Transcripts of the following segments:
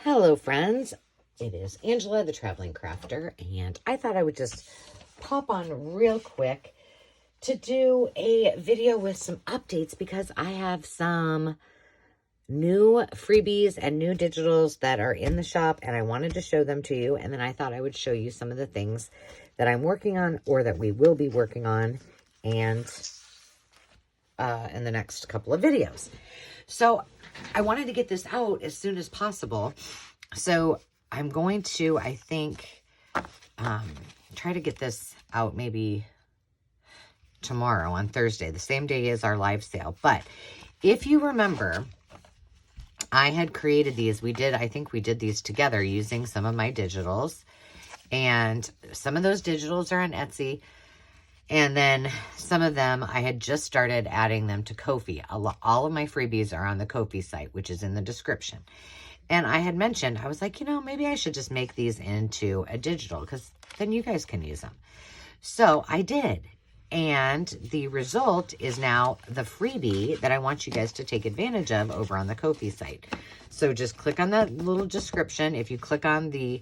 Hello, friends. It is Angela, the Traveling Crafter, and I thought I would just pop on real quick to do a video with some updates because I have some new freebies and new digitals that are in the shop, and I wanted to show them to you, and then I thought I would show you some of the things that I'm working on or that we will be working on and in the next couple of videos. So I wanted to get this out as soon as possible. So I'm going to, I think, try to get this out maybe tomorrow on Thursday, the same day as our live sale. But if you remember, I had created these. I think we did these together using some of my digitals. And some of those digitals are on Etsy. And then some of them, I had just started adding them to Ko-fi. All of my freebies are on the Ko-fi site, which is in the description. And I had mentioned, I was like, maybe I should just make these into a digital because then you guys can use them. So I did. And the result is now the freebie that I want you guys to take advantage of over on the Ko-fi site. So just click on that little description. If you click on the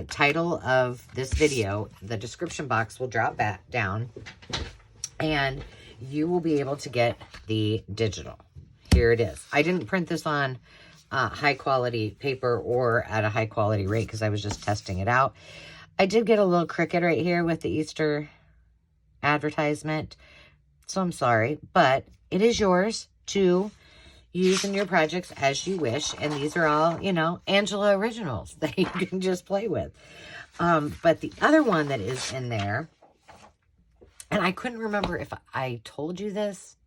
title of this video, the description box will drop back down and you will be able to get the digital. Here it is. I didn't print this on high quality paper or at a high quality rate because I was just testing it out. I did get a little cricket right here with the Easter advertisement, so I'm sorry, but it is yours to use in your projects as you wish. And these are all, Angela originals that you can just play with. But the other one that is in there, and I couldn't remember if I told you this.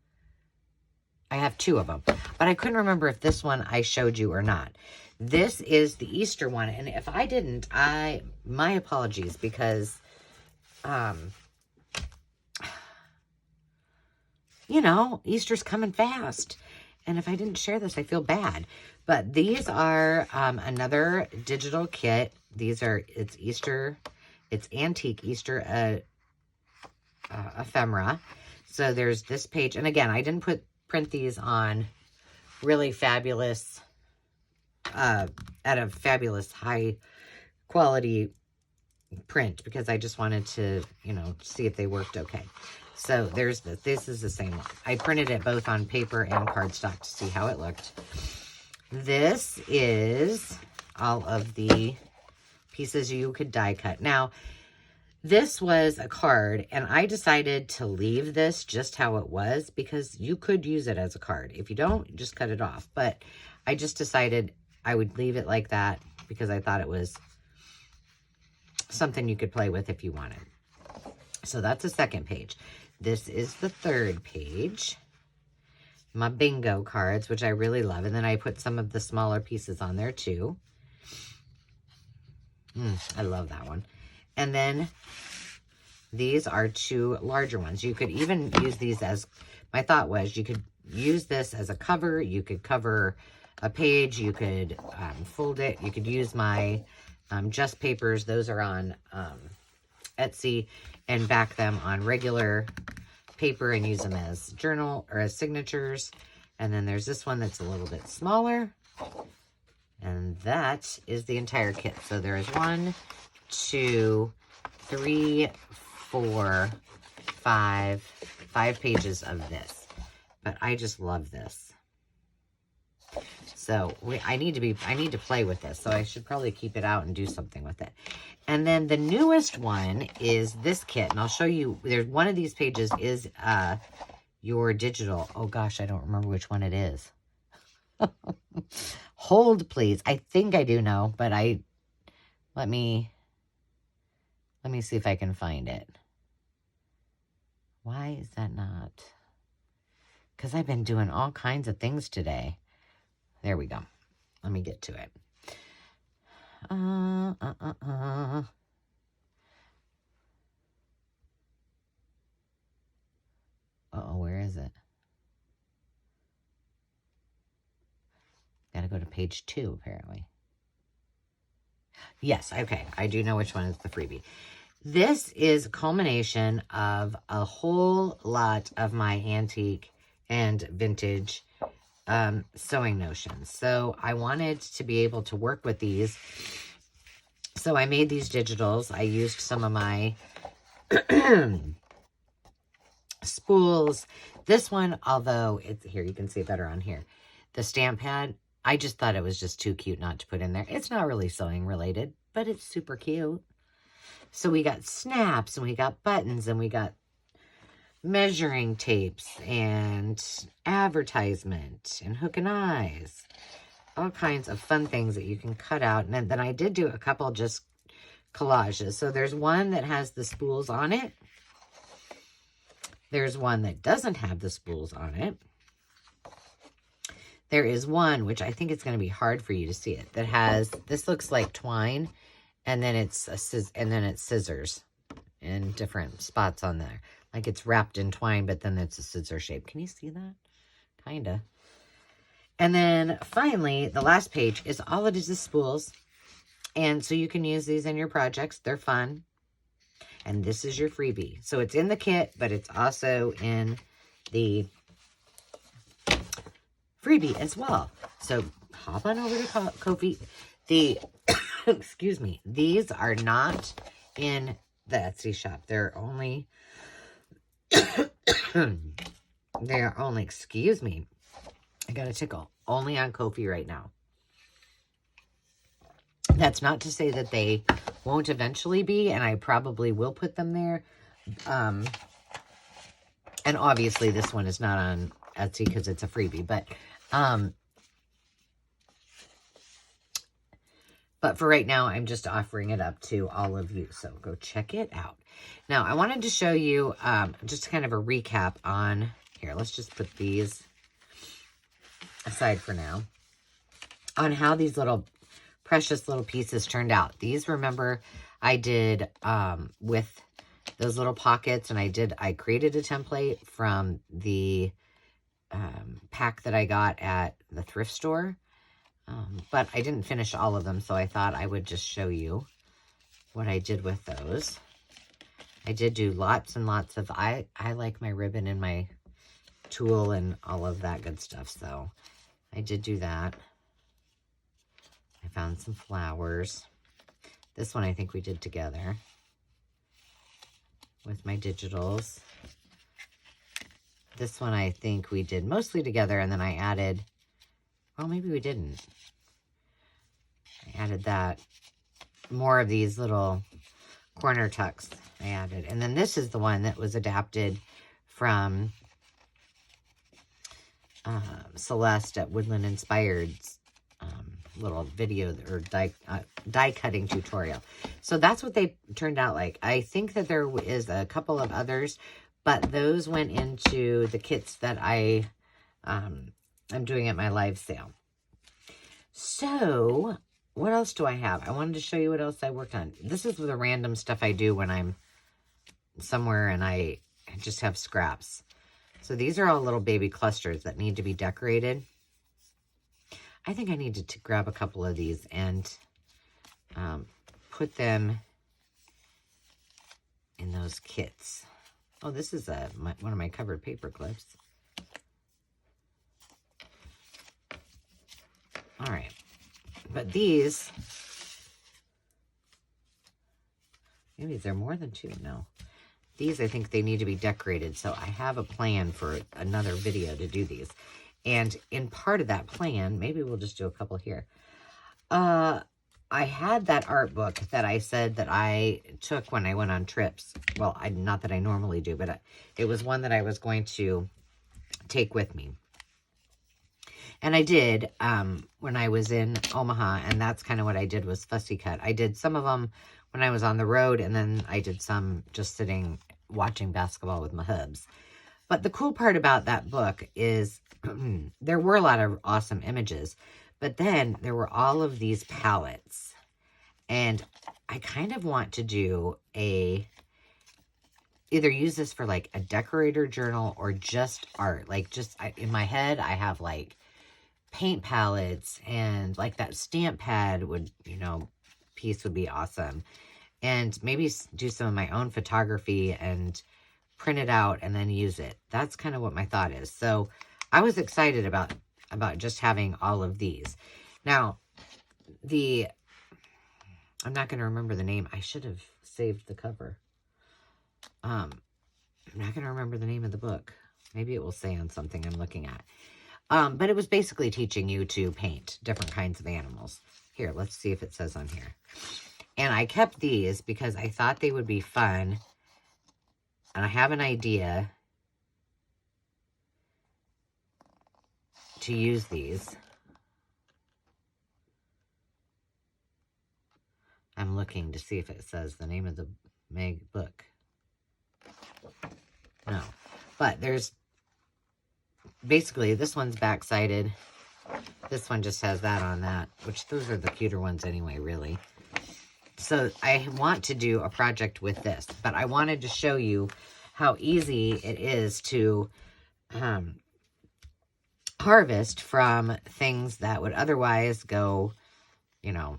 I have two of them, but I couldn't remember if this one I showed you or not. This is the Easter one. And if I didn't, my apologies because, Easter's coming fast. And if I didn't share this, I feel bad. But these are another digital kit. It's Easter, it's antique Easter ephemera. So there's this page. And again, I didn't print these on really fabulous, at a fabulous high quality print because I just wanted to, see if they worked okay. So there's this. This is the same one. I printed it both on paper and cardstock to see how it looked. This is all of the pieces you could die cut. Now, this was a card, and I decided to leave this just how it was because you could use it as a card. If you don't, just cut it off. But I just decided I would leave it like that because I thought it was something you could play with if you wanted. So that's the second page. This is the third page. My bingo cards, which I really love. And then I put some of the smaller pieces on there too. I love that one. And then these are two larger ones. You could even use these as, my thought was you could use this as a cover. You could cover a page. You could fold it. You could use my Just Papers. Those are on Etsy, and back them on regular paper and use them as journal or as signatures. And then there's this one that's a little bit smaller, and that is the entire kit. So there is 1, 2, 3, 4, 5 pages of this, but I just love this. So I need to play with this. So I should probably keep it out and do something with it. And then the newest one is this kit. And I'll show you, there's one of these pages is your digital. Oh gosh, I don't remember which one it is. Hold please. I think I do know, but let me see if I can find it. Why is that not? Because I've been doing all kinds of things today. There we go. Let me get to it. Uh-oh, where is it? Gotta go to page 2, apparently. Yes, okay. I do know which one is the freebie. This is a culmination of a whole lot of my antique and vintage sewing notions. So I wanted to be able to work with these. So I made these digitals. I used some of my spools. This one, although it's here, you can see it better on here. The stamp pad, I just thought it was just too cute not to put in there. It's not really sewing related, but it's super cute. So we got snaps, and we got buttons, and we got measuring tapes, and advertisement, and hook and eyes. All kinds of fun things that you can cut out. And then I did do a couple just collages. So there's one that has the spools on it. There's one that doesn't have the spools on it. There is one, which I think it's going to be hard for you to see it, that has, this looks like twine, and then it's scissors in different spots on there. Like it's wrapped in twine, but then it's a scissor shape. Can you see that? Kind of. And then finally, the last page is all it is spools. And so you can use these in your projects. They're fun. And this is your freebie. So it's in the kit, but it's also in the freebie as well. So hop on over to Ko-fi. Excuse me, these are not in the Etsy shop. They're only, excuse me, I got a tickle, only on Ko-fi right now. That's not to say that they won't eventually be, and I probably will put them there. And obviously this one is not on Etsy because it's a freebie, but for right now, I'm just offering it up to all of you. So go check it out. Now, I wanted to show you just kind of a recap on, here, let's just put these aside for now, on how these little precious little pieces turned out. These, remember, I did with those little pockets, and I created a template from the pack that I got at the thrift store. But I didn't finish all of them, so I thought I would just show you what I did with those. I did do lots and lots of, I like my ribbon and my tulle and all of that good stuff, so I did do that. I found some flowers. This one I think we did together with my digitals. This one I think we did mostly together, and then I added, well, maybe we didn't. I added that, more of these little corner tucks I added. And then this is the one that was adapted from Celeste at Woodland Inspired little video or die cutting tutorial. So that's what they turned out like. I think that there is a couple of others, but those went into the kits that I'm doing at my live sale. So what else do I have? I wanted to show you what else I worked on. This is the random stuff I do when I'm somewhere and I just have scraps. So these are all little baby clusters that need to be decorated. I think I needed to grab a couple of these and put them in those kits. Oh, this is one of my covered paper clips. All right. But these, maybe they're more than two. No. These, I think they need to be decorated. So I have a plan for another video to do these. And in part of that plan, maybe we'll just do a couple here. I had that art book that I said that I took when I went on trips. Well, not that I normally do, but it was one that I was going to take with me. And I did when I was in Omaha, and that's kind of what I did was fussy cut. I did some of them when I was on the road, and then I did some just sitting watching basketball with my hubs. But the cool part about that book is there were a lot of awesome images, but then there were all of these palettes. And I kind of want to do either use this for like a decorator journal or just art. Like just in my head, I have like paint palettes and like that stamp pad would, piece would be awesome. And maybe do some of my own photography and print it out and then use it. That's kind of what my thought is. So I was excited about about just having all of these. Now, I'm not going to remember the name. I should have saved the cover. I'm not going to remember the name of the book. Maybe it will say on something I'm looking at. But it was basically teaching you to paint different kinds of animals. Here, let's see if it says on here. And I kept these because I thought they would be fun. And I have an idea to use these. I'm looking to see if it says the name of the book. No. But there's basically, this one's back-sided. This one just has that on that, which those are the cuter ones anyway, really. So I want to do a project with this, but I wanted to show you how easy it is to harvest from things that would otherwise go, you know,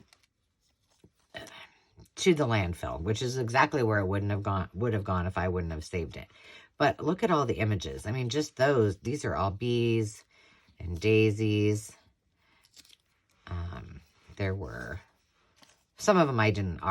to the landfill, which is exactly where it would have gone if I wouldn't have saved it. But look at all the images. I mean, just those. These are all bees and daisies. There were some of them I didn't